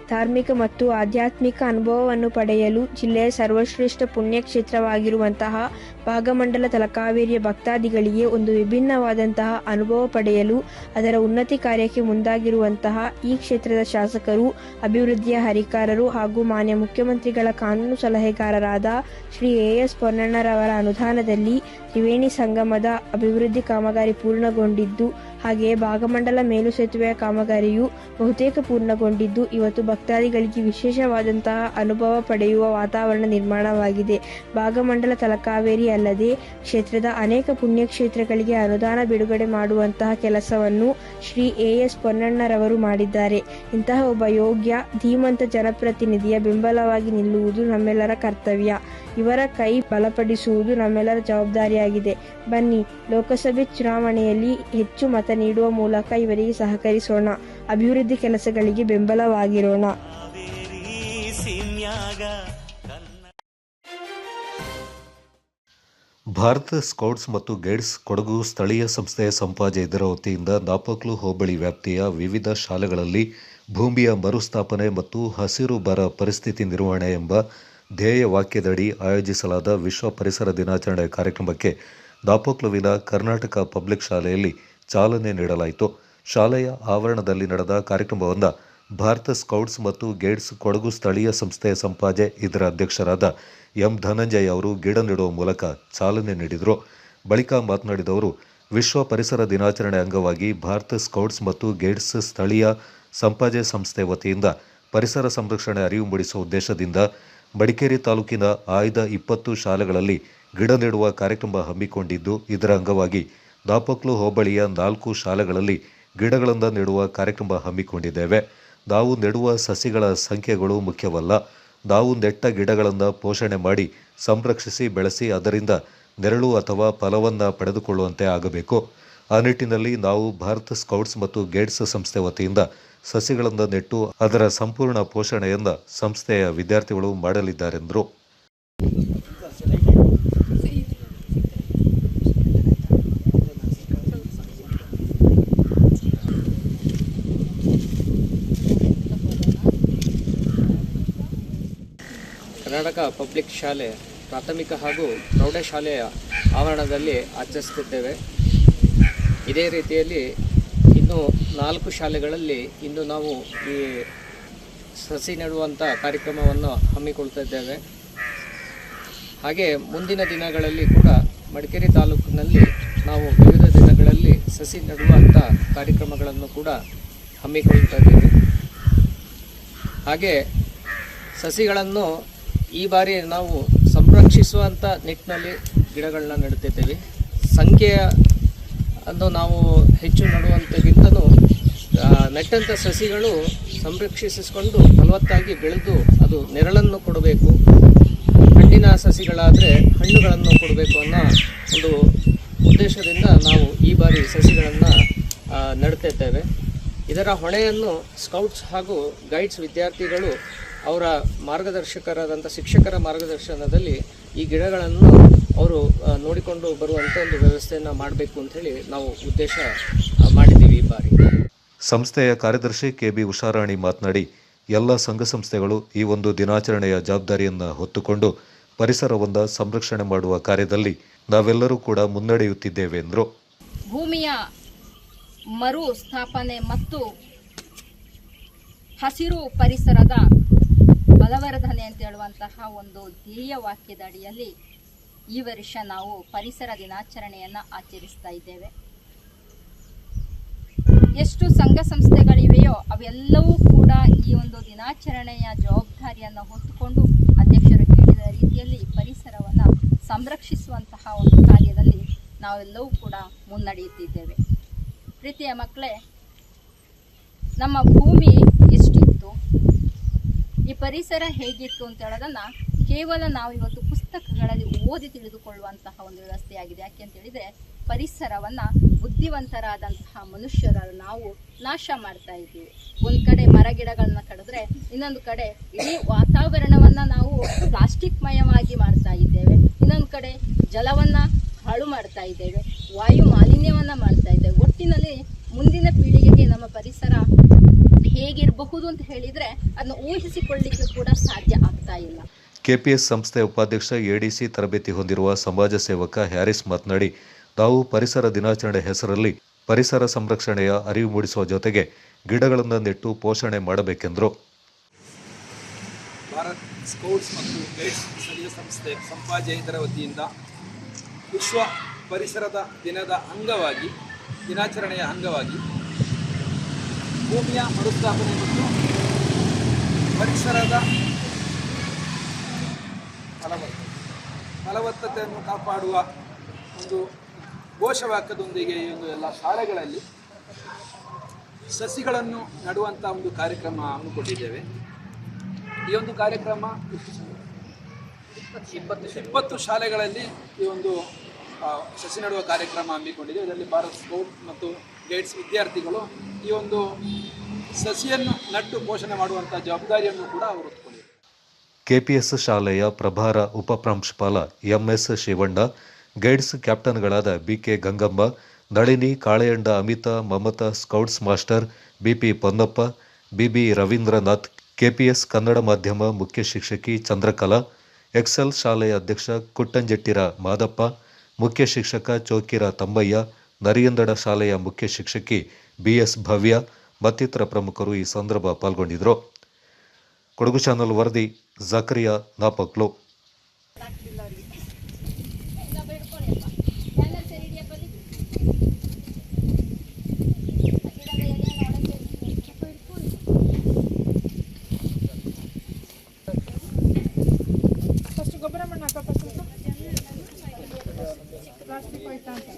ಧಾರ್ಮಿಕ ಮತ್ತು ಆಧ್ಯಾತ್ಮಿಕ ಅನುಭವವನ್ನು ಪಡೆಯಲು ಜಿಲ್ಲೆಯ ಸರ್ವಶ್ರೇಷ್ಠ ಪುಣ್ಯಕ್ಷೇತ್ರವಾಗಿರುವಂತಹ ಭಾಗಮಂಡಲ ತಲಕಾವೇರಿಯ ಭಕ್ತಾದಿಗಳಿಗೆ ಒಂದು ವಿಭಿನ್ನವಾದಂತಹ ಅನುಭವ ಪಡೆಯಲು ಅದರ ಉನ್ನತಿ ಕಾರ್ಯಕ್ಕೆ ಮುಂದಾಗಿರುವಂತಹ ಈ ಕ್ಷೇತ್ರದ ಶಾಸಕರು, ಅಭಿವೃದ್ಧಿಯ ಹರಿಕಾರರು ಹಾಗೂ ಮಾನ್ಯ ಮುಖ್ಯಮಂತ್ರಿಗಳ ಕಾನೂನು ಸಲಹೆಗಾರರಾದ ಶ್ರೀ ಎಸ್ ಪೊನ್ನಣ್ಣರವರ ಅನುದಾನದಲ್ಲಿ ತ್ರಿವೇಣಿ ಸಂಗಮದ ಅಭಿವೃದ್ಧಿ ಕಾಮಗಾರಿ ಪೂರ್ಣಗೊಂಡಿದ್ದು ಹಾಗೆಯೇ ಭಾಗಮಂಡಲ ಮೇಲು ಸೇತುವೆಯ ಕಾಮಗಾರಿಯು ಬಹುತೇಕ ಪೂರ್ಣಗೊಂಡಿದ್ದು ಇವತ್ತು ಭಕ್ತಾದಿಗಳಿಗೆ ವಿಶೇಷವಾದಂತಹ ಅನುಭವ ಪಡೆಯುವ ವಾತಾವರಣ ನಿರ್ಮಾಣವಾಗಿದೆ. ಭಾಗಮಂಡಲ ತಲಕಾವೇರಿ ಅಲ್ಲದೆ ಕ್ಷೇತ್ರದ ಅನೇಕ ಪುಣ್ಯಕ್ಷೇತ್ರಗಳಿಗೆ ಅನುದಾನ ಬಿಡುಗಡೆ ಮಾಡುವಂತಹ ಕೆಲಸವನ್ನು ಶ್ರೀ ಎಸ್ ಪೊನ್ನಣ್ಣರವರು ಮಾಡಿದ್ದಾರೆ. ಇಂತಹ ಒಬ್ಬ ಯೋಗ್ಯ ಧೀಮಂತ ಜನಪ್ರತಿನಿಧಿಯ ಬೆಂಬಲವಾಗಿ ನಿಲ್ಲುವುದು ನಮ್ಮೆಲ್ಲರ ಕರ್ತವ್ಯ. ಇವರ ಕೈ ಬಲಪಡಿಸುವುದು ನಮ್ಮೆಲ್ಲರ ಜವಾಬ್ದಾರಿಯಾಗಿದೆ. ಬನ್ನಿ, ಲೋಕಸಭೆ ಚುನಾವಣೆಯಲ್ಲಿ ಹೆಚ್ಚು ಮತ ನೀಡುವ ಮೂಲಕ ಇವರಿಗೆ ಸಹಕರಿಸೋಣ. ಅಭಿವೃದ್ಧಿ ಕೆಲಸಗಳಿಗೆ ಬೆಂಬಲವಾಗಿರೋಣ. ಭಾರತ ಸ್ಕೌಟ್ಸ್ ಮತ್ತು ಗೈಡ್ಸ್ ಕೊಡಗು ಸ್ಥಳೀಯ ಸಂಸ್ಥೆಯ ಸಂಪಾಜೆ ಇದರ ವತಿಯಿಂದ ನಾಪಕ್ಲು ಹೋಬಳಿ ವ್ಯಾಪ್ತಿಯ ವಿವಿಧ ಶಾಲೆಗಳಲ್ಲಿ ಭೂಮಿಯ ಮರುಸ್ಥಾಪನೆ ಮತ್ತು ಹಸಿರು ಬರ ಪರಿಸ್ಥಿತಿ ನಿರ್ವಹಣೆ ಎಂಬ ಧ್ಯೇಯ ವಾಕ್ಯದಡಿ ಆಯೋಜಿಸಲಾದ ವಿಶ್ವ ಪರಿಸರ ದಿನಾಚರಣೆ ಕಾರ್ಯಕ್ರಮಕ್ಕೆ ನಾಪಕ್ಲುವಿನ ಕರ್ನಾಟಕ ಪಬ್ಲಿಕ್ ಶಾಲೆಯಲ್ಲಿ ಚಾಲನೆ ನೀಡಲಾಯಿತು. ಶಾಲೆಯ ಆವರಣದಲ್ಲಿ ನಡೆದ ಕಾರ್ಯಕ್ರಮವನ್ನು ಭಾರತ ಸ್ಕೌಟ್ಸ್ ಮತ್ತು ಗೈಡ್ಸ್ ಕೊಡಗು ಸ್ಥಳೀಯ ಸಂಸ್ಥೆಯ ಸಂಪಾಜೆ ಇದರ ಅಧ್ಯಕ್ಷರಾದ ಎಂ ಧನಂಜಯ್ ಅವರು ಗಿಡ ನೆಡುವ ಮೂಲಕ ಚಾಲನೆ ನೀಡಿದರು. ಬಳಿಕ ಮಾತನಾಡಿದವರು, ವಿಶ್ವ ಪರಿಸರ ದಿನಾಚರಣೆ ಅಂಗವಾಗಿ ಭಾರತ ಸ್ಕೌಟ್ಸ್ ಮತ್ತು ಗೈಡ್ಸ್ ಸ್ಥಳೀಯ ಸಂಪಾಜೆ ಸಂಸ್ಥೆ ವತಿಯಿಂದ ಪರಿಸರ ಸಂರಕ್ಷಣೆ ಅರಿವು ಮೂಡಿಸುವ ಉದ್ದೇಶದಿಂದ ಮಡಿಕೇರಿ ತಾಲೂಕಿನ ಆಯ್ದ 20 ಶಾಲೆಗಳಲ್ಲಿ ಗಿಡ ನೆಡುವ ಕಾರ್ಯಕ್ರಮ ಹಮ್ಮಿಕೊಂಡಿದ್ದು, ಇದರ ಅಂಗವಾಗಿ ನಾಪಕ್ಲು ಹೋಬಳಿಯ 4 ಶಾಲೆಗಳಲ್ಲಿ ಗಿಡಗಳನ್ನು ನೆಡುವ ಕಾರ್ಯಕ್ರಮ ಹಮ್ಮಿಕೊಂಡಿದ್ದೇವೆ. ನಾವು ನೆಡುವ ಸಸಿಗಳ ಸಂಖ್ಯೆಗಳು ಮುಖ್ಯವಲ್ಲ, ನಾವು ನೆಟ್ಟ ಗಿಡಗಳನ್ನು ಪೋಷಣೆ ಮಾಡಿ ಸಂರಕ್ಷಿಸಿ ಬೆಳೆಸಿ ಅದರಿಂದ ನೆರಳು ಅಥವಾ ಫಲವನ್ನು ಪಡೆದುಕೊಳ್ಳುವಂತೆ ಆಗಬೇಕು. ಆ ನಿಟ್ಟಿನಲ್ಲಿ ನಾವು ಭಾರತ ಸ್ಕೌಟ್ಸ್ ಮತ್ತು ಗೈಡ್ಸ್ ಸಂಸ್ಥೆ ವತಿಯಿಂದ ಸಸಿಗಳನ್ನು ನೆಟ್ಟು ಅದರ ಸಂಪೂರ್ಣ ಪೋಷಣೆಯನ್ನು ಸಂಸ್ಥೆಯ ವಿದ್ಯಾರ್ಥಿಗಳು ಮಾಡಲಿದ್ದಾರೆಂದರು. ಕರ್ನಾಟಕ ಪಬ್ಲಿಕ್ ಶಾಲೆ ಪ್ರಾಥಮಿಕ ಹಾಗೂ ಪ್ರೌಢಶಾಲೆಯ ಆವರಣದಲ್ಲಿ ಆಚರಿಸುತ್ತಿದ್ದೇವೆ. ಇದೇ ರೀತಿಯಲ್ಲಿ ಇನ್ನು 4 ಶಾಲೆಗಳಲ್ಲಿ ಇಂದು ನಾವು ಈ ಸಸಿ ನೆಡುವಂಥ ಕಾರ್ಯಕ್ರಮವನ್ನು ಹಮ್ಮಿಕೊಳ್ತಿದ್ದೇವೆ. ಹಾಗೆ ಮುಂದಿನ ದಿನಗಳಲ್ಲಿ ಕೂಡ ಮಡಿಕೇರಿ ತಾಲೂಕಿನಲ್ಲಿ ನಾವು ವಿವಿಧ ದಿನಗಳಲ್ಲಿ ಸಸಿ ನೆಡುವಂಥ ಕಾರ್ಯಕ್ರಮಗಳನ್ನು ಕೂಡ ಹಮ್ಮಿಕೊಳ್ತಾ ಇದ್ದೇವೆ. ಹಾಗೆ ಸಸಿಗಳನ್ನು ಈ ಬಾರಿ ನಾವು ಸಂರಕ್ಷಿಸುವಂಥ ನಿಟ್ಟಿನಲ್ಲಿ ಗಿಡಗಳನ್ನ ನೆಡುತ್ತಿದ್ದೇವೆ. ಸಂಖ್ಯೆಯನ್ನು ನಾವು ಹೆಚ್ಚು ನೆಡುವಂಥಕ್ಕಿಂತಲೂ ನೆಟ್ಟಂಥ ಸಸಿಗಳು ಸಂರಕ್ಷಿಸಿಕೊಂಡು ಫಲವತ್ತಾಗಿ ಬೆಳೆದು ಅದು ನೆರಳನ್ನು ಕೊಡಬೇಕು, ಹಣ್ಣಿನ ಸಸಿಗಳಾದರೆ ಹಣ್ಣುಗಳನ್ನು ಕೊಡಬೇಕು ಅನ್ನೋ ಒಂದು ಉದ್ದೇಶದಿಂದ ನಾವು ಈ ಬಾರಿ ಸಸಿಗಳನ್ನು ನೆಡ್ತಿದ್ದೇವೆ. ಇದರ ಹೊಣೆಯನ್ನು ಸ್ಕೌಟ್ಸ್ ಹಾಗೂ ಗೈಡ್ಸ್ ವಿದ್ಯಾರ್ಥಿಗಳು ಅವರ ಮಾರ್ಗದರ್ಶಕರಾದಂಥ ಶಿಕ್ಷಕರ ಮಾರ್ಗದರ್ಶನದಲ್ಲಿ ಈ ಗಿಡಗಳನ್ನು ಅವರು ನೋಡಿಕೊಂಡು ಬರುವಂಥ ಒಂದು ವ್ಯವಸ್ಥೆಯನ್ನು ಮಾಡಬೇಕು ಅಂಥೇಳಿ ನಾವು ಉದ್ದೇಶ ಮಾಡಿದ್ದೀವಿ ಈ ಬಾರಿ. ಸಂಸ್ಥೆಯ ಕಾರ್ಯದರ್ಶಿ ಕೆ.ಬಿ. ಉಷಾರಾಣಿ ಮಾತನಾಡಿ, ಎಲ್ಲ ಸಂಘ ಸಂಸ್ಥೆಗಳು ಈ ಒಂದು ದಿನಾಚರಣೆಯ ಜವಾಬ್ದಾರಿಯನ್ನು ಹೊತ್ತುಕೊಂಡು ಪರಿಸರವನ್ನು ಸಂರಕ್ಷಣೆ ಮಾಡುವ ಕಾರ್ಯದಲ್ಲಿ ನಾವೆಲ್ಲರೂ ಕೂಡ ಮುನ್ನಡೆಯುತ್ತಿದ್ದೇವೆ ಎಂದರು. ಭೂಮಿಯ ಮರು ಸ್ಥಾಪನೆ ಮತ್ತು ಹಸಿರು ಪರಿಸರದ ಬಲವರ್ಧನೆ ಅಂತ ಹೇಳುವಂತಹ ಒಂದು ಧ್ಯೇಯ ವಾಕ್ಯದ ಅಡಿಯಲ್ಲಿ ಈ ವರ್ಷ ನಾವು ಪರಿಸರ ದಿನಾಚರಣೆಯನ್ನು ಆಚರಿಸ್ತಾ ಇದ್ದೇವೆ. ಎಷ್ಟು ಸಂಘ ಸಂಸ್ಥೆಗಳಿವೆಯೋ ಅವೆಲ್ಲವೂ ಕೂಡ ಈ ಒಂದು ದಿನಾಚರಣೆಯ ಜವಾಬ್ದಾರಿಯನ್ನು ಹೊತ್ತುಕೊಂಡು ಅಧ್ಯಕ್ಷರು ಹೇಳಿದ ರೀತಿಯಲ್ಲಿ ಪರಿಸರವನ್ನು ಸಂರಕ್ಷಿಸುವಂತಹ ಒಂದು ಕಾರ್ಯದಲ್ಲಿ ನಾವೆಲ್ಲವೂ ಕೂಡ ಮುನ್ನಡೆಯುತ್ತಿದ್ದೇವೆ. ಪ್ರೀತಿಯ ಮಕ್ಕಳೇ, ನಮ್ಮ ಭೂಮಿ ಎಷ್ಟಿತ್ತು, ಈ ಪರಿಸರ ಹೇಗಿತ್ತು ಅಂತ ಹೇಳೋದನ್ನು ಕೇವಲ ನಾವು ಇವತ್ತು ಪುಸ್ತಕಗಳಲ್ಲಿ ಓದಿ ತಿಳಿದುಕೊಳ್ಳುವಂತಹ ಒಂದು ವ್ಯವಸ್ಥೆಯಾಗಿದೆ. ಯಾಕೆ ಅಂತ ಹೇಳಿದರೆ ಪರಿಸರವನ್ನು ಬುದ್ಧಿವಂತರಾದಂತಹ ಮನುಷ್ಯರ ನಾವು ನಾಶ ಮಾಡ್ತಾ ಇದ್ದೀವಿ. ಒಂದು ಕಡೆ ಮರ ಗಿಡಗಳನ್ನ ಕಡಿದ್ರೆ ಇನ್ನೊಂದು ಕಡೆ ಇಡೀ ವಾತಾವರಣವನ್ನು ನಾವು ಪ್ಲಾಸ್ಟಿಕ್ ಮಯವಾಗಿ ಮಾಡ್ತಾ ಇದ್ದೇವೆ. ಇನ್ನೊಂದು ಕಡೆ ಜಲವನ್ನು ಹಾಳು ಮಾಡ್ತಾ ಇದ್ದೇವೆ, ವಾಯು ಮಾಲಿನ್ಯವನ್ನು ಮಾಡ್ತಾ ಇದ್ದೇವೆ. ಒಟ್ಟಿನಲ್ಲಿ ಮುಂದಿನ ಪೀಳಿಗೆಗೆ ನಮ್ಮ ಪರಿಸರ ಹೇಗಿರಬಹುದು ಅಂತ ಹೇಳಿದರೆ ಅದನ್ನು ಊಹಿಸಿಕೊಳ್ಳಲಿಕ್ಕೆ ಕೂಡ ಸಾಧ್ಯ ಆಗ್ತಾ ಇಲ್ಲ. ಕೆಪಿಎಸ್ ಸಂಸ್ಥೆ ಉಪಾಧ್ಯಕ್ಷ ಎಡಿಸಿ ತರಬೇತಿ ಹೊಂದಿರುವ ಸಮಾಜ ಸೇವಕ ಹ್ಯಾರಿಸ್ ಮಾತನಾಡಿ, ನಾವು ಪರಿಸರ ದಿನಾಚರಣೆ ಹೆಸರಲ್ಲಿ ಪರಿಸರ ಸಂರಕ್ಷಣೆಯ ಅರಿವು ಮೂಡಿಸುವ ಜೊತೆಗೆ ಗಿಡಗಳನ್ನು ನೆಟ್ಟು ಪೋಷಣೆ ಮಾಡಬೇಕೆಂದರು. ಭಾರತ್ ಸ್ಕೌಟ್ಸ್ ಮತ್ತು ಗೈಡ್ಸ್ ಸ್ಥಳೀಯ ಸಂಸ್ಥೆ ಸಂಪಾಜೆ ಇದರ ವತಿಯಿಂದ ವಿಶ್ವ ಪರಿಸರದ ದಿನದ ಅಂಗವಾಗಿ ದಿನಾಚರಣೆಯ ಅಂಗವಾಗಿ ಭೂಮಿಯ ಮರುಸ್ಥಾಪನೆ ಮತ್ತು ಪರಿಸರದ ಫಲವತ್ತತೆಯನ್ನು ಕಾಪಾಡುವ ಒಂದು ಘೋಷವಾಕ್ಯದೊಂದಿಗೆ ಈ ಒಂದು ಎಲ್ಲ ಶಾಲೆಗಳಲ್ಲಿ ಸಸಿಗಳನ್ನು ನಡುವಂಥ ಒಂದು ಕಾರ್ಯಕ್ರಮ ಹಮ್ಮಿಕೊಂಡಿದ್ದೇವೆ. ಈ ಒಂದು ಕಾರ್ಯಕ್ರಮ 20 ಶಾಲೆಗಳಲ್ಲಿ ಈ ಒಂದು ಸಸಿ ನೆಡುವ ಕಾರ್ಯಕ್ರಮ ಹಮ್ಮಿಕೊಂಡಿದೆ. ಇದರಲ್ಲಿ ಭಾರತ್ ಸ್ಕೌಟ್ ಮತ್ತು ಗೈಡ್ಸ್ ವಿದ್ಯಾರ್ಥಿಗಳು ಈ ಒಂದು ಸಸಿಯನ್ನು ನಟ್ಟು ಪೋಷಣೆ ಮಾಡುವಂಥ ಜವಾಬ್ದಾರಿಯನ್ನು ಕೂಡ ಅವರು ಹೊತ್ತುಕೊಂಡಿದ್ದಾರೆ. ಕೆಪಿಎಸ್ ಶಾಲೆಯ ಪ್ರಭಾರ ಉಪಪ್ರಾಂಶುಪಾಲ ಎಂಎಸ್ ಶಿವಣ್ಣ, ಗೈಡ್ಸ್ ಕ್ಯಾಪ್ಟನ್ಗಳಾದ BK Gangamma, Nalini, Kaleyanda Amita, Mamata, scouts master BP Ponnappa, BB Ravindranath, KPS Kannada ಮಾಧ್ಯಮ ಮುಖ್ಯ ಶಿಕ್ಷಕಿ ಚಂದ್ರಕಲಾ, ಎಕ್ಸೆಲ್ ಶಾಲೆಯ ಅಧ್ಯಕ್ಷ ಕುಟ್ಟಂಜೆಟ್ಟಿರ ಮಾದಪ್ಪ, ಮುಖ್ಯ ಶಿಕ್ಷಕ ಚೋಕಿರ ತಮ್ಮಯ್ಯ, ನರಿಯಂದಡ ಶಾಲೆಯ ಮುಖ್ಯ ಶಿಕ್ಷಕಿ ಬಿಎಸ್ ಭವ್ಯ ಮತ್ತಿತರ ಪ್ರಮುಖರು ಈ ಸಂದರ್ಭ ಪಾಲ್ಗೊಂಡಿದ್ದರು. ಕೊಡಗು ಚಾನಲ್ ವರದಿ ಜಕರಿಯಾ ನಾಪಕ್ಲು. ಗೊಬ್ಬರ ಮಣ್ಣು ಹಾಕಪ್ಪ ಪ್ಲಾಸ್ಟಿಕ್ ಹೋಯ್ತಾ ಅಂತ.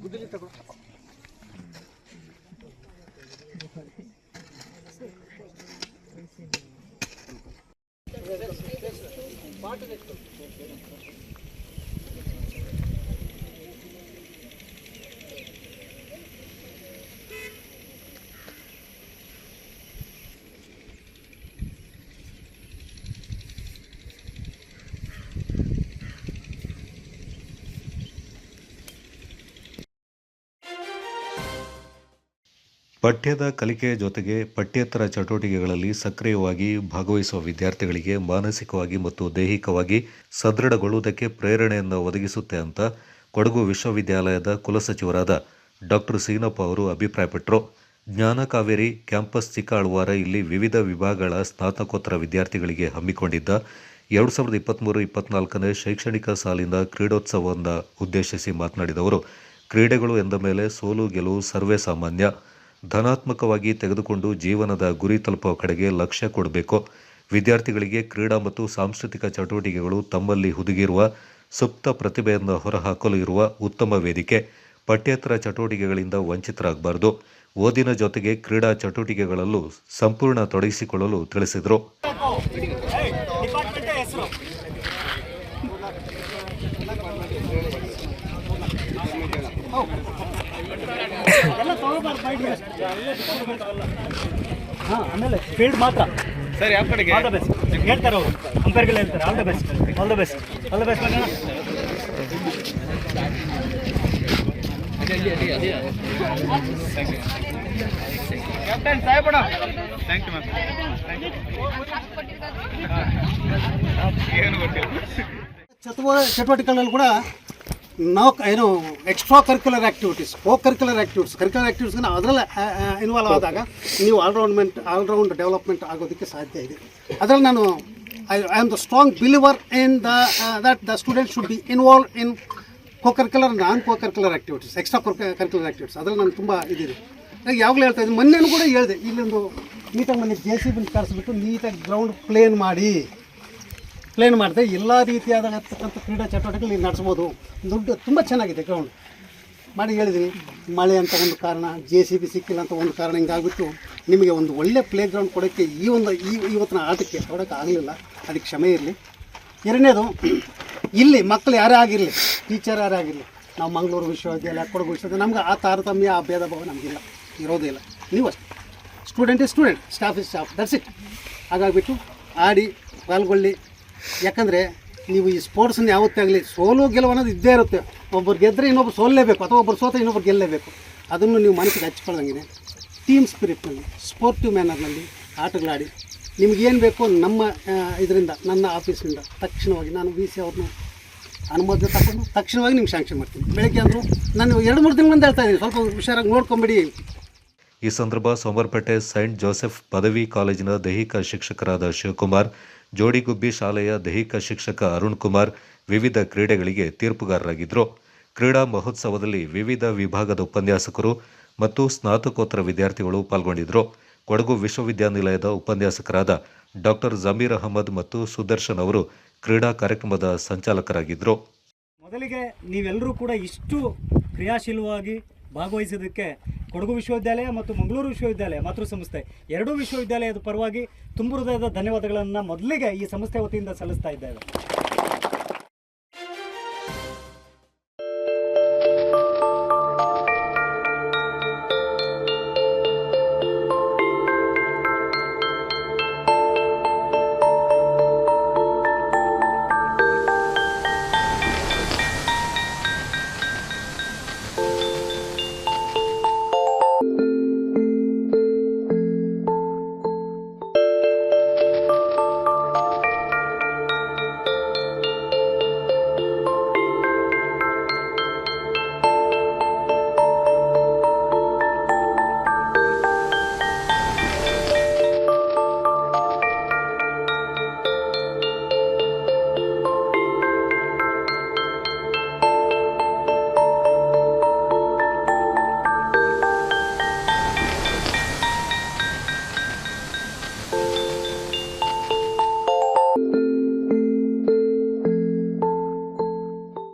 ಗುದ್ದಲಿ ತಗೋ. ಪಠ್ಯದ ಕಲಿಕೆಯ ಜೊತೆಗೆ ಪಠ್ಯೇತರ ಚಟುವಟಿಕೆಗಳಲ್ಲಿ ಸಕ್ರಿಯವಾಗಿ ಭಾಗವಹಿಸುವ ವಿದ್ಯಾರ್ಥಿಗಳಿಗೆ ಮಾನಸಿಕವಾಗಿ ಮತ್ತು ದೈಹಿಕವಾಗಿ ಸದೃಢಗೊಳ್ಳುವುದಕ್ಕೆ ಪ್ರೇರಣೆಯನ್ನು ಒದಗಿಸುತ್ತೆ ಅಂತ ಕೊಡಗು ವಿಶ್ವವಿದ್ಯಾಲಯದ ಕುಲಸಚಿವರಾದ ಡಾಕ್ಟರ್ ಸೀನಪ್ಪ ಅವರು ಅಭಿಪ್ರಾಯಪಟ್ಟರು. ಜ್ಞಾನ ಕಾವೇರಿ ಕ್ಯಾಂಪಸ್ ಚಿಕ್ಕಆಳ್ವಾರ ಇಲ್ಲಿ ವಿವಿಧ ವಿಭಾಗಗಳ ಸ್ನಾತಕೋತ್ತರ ವಿದ್ಯಾರ್ಥಿಗಳಿಗೆ ಹಮ್ಮಿಕೊಂಡಿದ್ದ 2023-24ನೇ ಶೈಕ್ಷಣಿಕ ಸಾಲಿನ ಕ್ರೀಡೋತ್ಸವವನ್ನು ಉದ್ದೇಶಿಸಿ ಮಾತನಾಡಿದ ಅವರು, ಕ್ರೀಡೆಗಳು ಎಂದ ಮೇಲೆ ಸೋಲು ಗೆಲುವು ಸರ್ವೇ ಸಾಮಾನ್ಯ. ಧನಾತ್ಮಕವಾಗಿ ತೆಗೆದುಕೊಂಡು ಜೀವನದ ಗುರಿ ತಲುಪುವ ಕಡೆಗೆ ಲಕ್ಷ್ಯ ಕೊಡಬೇಕು. ವಿದ್ಯಾರ್ಥಿಗಳಿಗೆ ಕ್ರೀಡಾ ಮತ್ತು ಸಾಂಸ್ಕೃತಿಕ ಚಟುವಟಿಕೆಗಳು ತಮ್ಮಲ್ಲಿ ಹುದುಗಿರುವ ಸುಪ್ತ ಪ್ರತಿಭೆಯನ್ನು ಹೊರಹಾಕಲು ಇರುವ ಉತ್ತಮ ವೇದಿಕೆ. ಪಠ್ಯೇತರ ಚಟುವಟಿಕೆಗಳಿಂದ ವಂಚಿತರಾಗಬಾರದು. ಓದಿನ ಜೊತೆಗೆ ಕ್ರೀಡಾ ಚಟುವಟಿಕೆಗಳಲ್ಲೂ ಸಂಪೂರ್ಣ ತೊಡಗಿಸಿಕೊಳ್ಳಲು ತಿಳಿಸಿದರು. ಆಮೇಲೆ ಫೀಲ್ಡ್ ಮಾತ್ರ ಸರ್, ಯಾವ ಕಡೆಗೆ ಆಲ್ ದ ಬೆಸ್ಟ್ ಹೇಳ್ತಾರೆ ಅವರು, ಅಂಪೈರ್ಗಳು ಹೇಳ್ತಾರೆ all the best all the best all the best ಮಾಡೋಣ. Captain Sahebanna, thank you ma'am. ಏನು ಗೊತ್ತಿಲ್ಲ. ಚಟುವಟಿಕೆಗಳಲ್ಲಿ ಕೂಡ ನಾವು ಏನು ಎಕ್ಸ್ಟ್ರಾ ಕರಿಕ್ಯುಲರ್ ಆ್ಯಕ್ಟಿವಿಟೀಸ್, ಕರಿಕ್ಯುಲರ್ ಆ್ಯಕ್ಟಿವಿಟೀಸ್ನ ಅದರಲ್ಲೇ ಇನ್ವಾಲ್ವ್ ಆದಾಗ ನೀವು ಆಲ್ರೌಂಡ್ ಡೆವಲಪ್ಮೆಂಟ್ ಆಗೋದಕ್ಕೆ ಸಾಧ್ಯ ಇದೆ. ಅದರಲ್ಲಿ ನಾನು I am the strong believer in that the student should be involve in curricular curricular activities, extra curricular activities. ಅದರಲ್ಲಿ ನಾನು ತುಂಬ ಇದ್ದೀನಿ. ಯಾವಾಗಲೂ ಹೇಳ್ತಾ ಇದ್ದೀನಿ, ಮೊನ್ನೆನೂ ಕೂಡ ಹೇಳಿದೆ, ಇಲ್ಲೊಂದು ನೀಟಾಗಿ ಮನೆ JCB ಕರೆಸ್ಬಿಟ್ಟು ನೀಟಾಗಿ ಗ್ರೌಂಡ್ ಪ್ಲೇನ್ ಮಾಡಿದೆ ಎಲ್ಲ ರೀತಿಯಾದಂಥ ಕ್ರೀಡಾ ಚಟುವಟಿಕೆಗಳು ಇಲ್ಲಿ ನಡೆಸ್ಬೋದು. ತುಂಬ ಚೆನ್ನಾಗಿದೆ ಗ್ರೌಂಡ್ ಮಾಡಿ ಹೇಳಿದ್ವಿ. ಮಳೆ ಅಂತ ಒಂದು ಕಾರಣ, JCB ಸಿಕ್ಕಿಲ್ಲ ಅಂತ ಒಂದು ಕಾರಣ, ಹಿಂಗಾಗ್ಬಿಟ್ಟು ನಿಮಗೆ ಒಂದು ಒಳ್ಳೆ ಪ್ಲೇ ಗ್ರೌಂಡ್ ಕೊಡೋಕ್ಕೆ ಇವತ್ತಿನ ಆಟಕ್ಕೆ ಕೊಡೋಕ್ಕೆ ಆಗಲಿಲ್ಲ. ಅದಕ್ಕೆ ಕ್ಷಮೆ ಇರಲಿ. ಎರಡನೇದು, ಇಲ್ಲಿ ಮಕ್ಕಳು ಯಾರೇ ಆಗಿರಲಿ, ಟೀಚರ್ ಯಾರೇ ಆಗಿರಲಿ, ನಾವು ಮಂಗಳೂರು ವಿಶ್ವವಿದ್ಯಾಲಯ, ಕೊಡಗು ವಿಶ್ವವಿದ್ಯಾಲಯ, ನಮ್ಗೆ ಆ ತಾರತಮ್ಯ, ಆ ಭೇದ ಭಾವ ನಮಗಿಲ್ಲ, ಇರೋದೇ ಇಲ್ಲ. ನೀವು ಅಷ್ಟೇ, student is student, staff is staff, that's it. ಹಾಗಾಗ್ಬಿಟ್ಟು ಆಡಿ ಪಾಲ್ಗೊಳ್ಳಿ. ಯಾಕಂದರೆ ನೀವು ಈ ಸ್ಪೋರ್ಟ್ಸನ್ನ ಯಾವತ್ತೇ ಆಗಲಿ ಸೋಲು ಗೆಲುವು ಅನ್ನೋದು ಇದ್ದೇ ಇರುತ್ತೆ. ಒಬ್ಬರು ಗೆದ್ದರೆ ಇನ್ನೊಬ್ರು ಸೋಲ್ಲೇಬೇಕು, ಅಥವಾ ಒಬ್ಬರು ಸೋತ ಇನ್ನೊಬ್ರು ಗೆಲ್ಲಲೇಬೇಕು. ಅದನ್ನು ನೀವು ಮನಸ್ಸಿಗೆ ಹಚ್ಕೊಳ್ಳಂಗೆ ಟೀಮ್ ಸ್ಪಿರಿಟ್ನಲ್ಲಿ, ಸ್ಪೋರ್ಟಿವ್ ಮ್ಯಾನರ್ನಲ್ಲಿ ಆಟಗಳಾಡಿ ನಿಮಗೇನು ಬೇಕು ನಮ್ಮ ಇದರಿಂದ ನನ್ನ ಆಫೀಸಿಂದ ತಕ್ಷಣವಾಗಿ ನಾನು ವಿ ಸಿ ಅವ್ರನ್ನ ಅನುಮೋದನೆ ತಗೊಂಡು ತಕ್ಷಣವಾಗಿ ನಿಮ್ಗೆ ಶಾಂಕ್ಷನ್ ಮಾಡ್ತೀನಿ. ಬೆಳಗ್ಗೆ ಅಂದರು ನಾನು 2-3 ದಿನಗಳಿಂದ ಹೇಳ್ತಾ ಇದ್ದೀನಿ, ಸ್ವಲ್ಪ ಹುಷಾರಾಗಿ ನೋಡ್ಕೊಂಬಿಡಿ. ಈ ಸಂದರ್ಭ ಸೋಮವಾರಪೇಟೆ ಸೈಂಟ್ ಜೋಸೆಫ್ ಪದವಿ ಕಾಲೇಜಿನ ದೈಹಿಕ ಶಿಕ್ಷಕರಾದ ಶಿವಕುಮಾರ್, ಜೋಡಿಗುಬ್ಬಿ ಶಾಲೆಯ ದೈಹಿಕ ಶಿಕ್ಷಕ ಅರುಣ್ ಕುಮಾರ್ ವಿವಿಧ ಕ್ರೀಡೆಗಳಿಗೆ ತೀರ್ಪುಗಾರರಾಗಿದ್ದರು. ಕ್ರೀಡಾ ಮಹೋತ್ಸವದಲ್ಲಿ ವಿವಿಧ ವಿಭಾಗದ ಉಪನ್ಯಾಸಕರು ಮತ್ತು ಸ್ನಾತಕೋತ್ತರ ವಿದ್ಯಾರ್ಥಿಗಳು ಪಾಲ್ಗೊಂಡಿದ್ದರು. ಕೊಡಗು ವಿಶ್ವವಿದ್ಯಾನಿಲಯದ ಉಪನ್ಯಾಸಕರಾದ ಡಾಕ್ಟರ್ ಜಮೀರ್ ಅಹಮದ್ ಮತ್ತು ಸುದರ್ಶನ್ ಅವರು ಕ್ರೀಡಾ ಕಾರ್ಯಕ್ರಮದ ಸಂಚಾಲಕರಾಗಿದ್ದರು. ಮೊದಲಿಗೆ ನೀವೆಲ್ಲರೂ ಕೂಡ ಇಷ್ಟು ಕ್ರಿಯಾಶೀಲವಾಗಿ ಭಾಗವಹಿಸೋದಕ್ಕೆ ಕೊಡಗು ವಿಶ್ವವಿದ್ಯಾಲಯ ಮತ್ತು ಮಂಗಳೂರು ವಿಶ್ವವಿದ್ಯಾಲಯ ಮಾತೃ ಸಂಸ್ಥೆ ಎರಡೂ ವಿಶ್ವವಿದ್ಯಾಲಯದ ಪರವಾಗಿ ತುಂಬ ಹೃದಯದ ಧನ್ಯವಾದಗಳನ್ನು ಮೊದಲಿಗೆ ಈ ಸಂಸ್ಥೆ ವತಿಯಿಂದ ಸಲ್ಲಿಸ್ತಾ ಇದ್ದೇವೆ.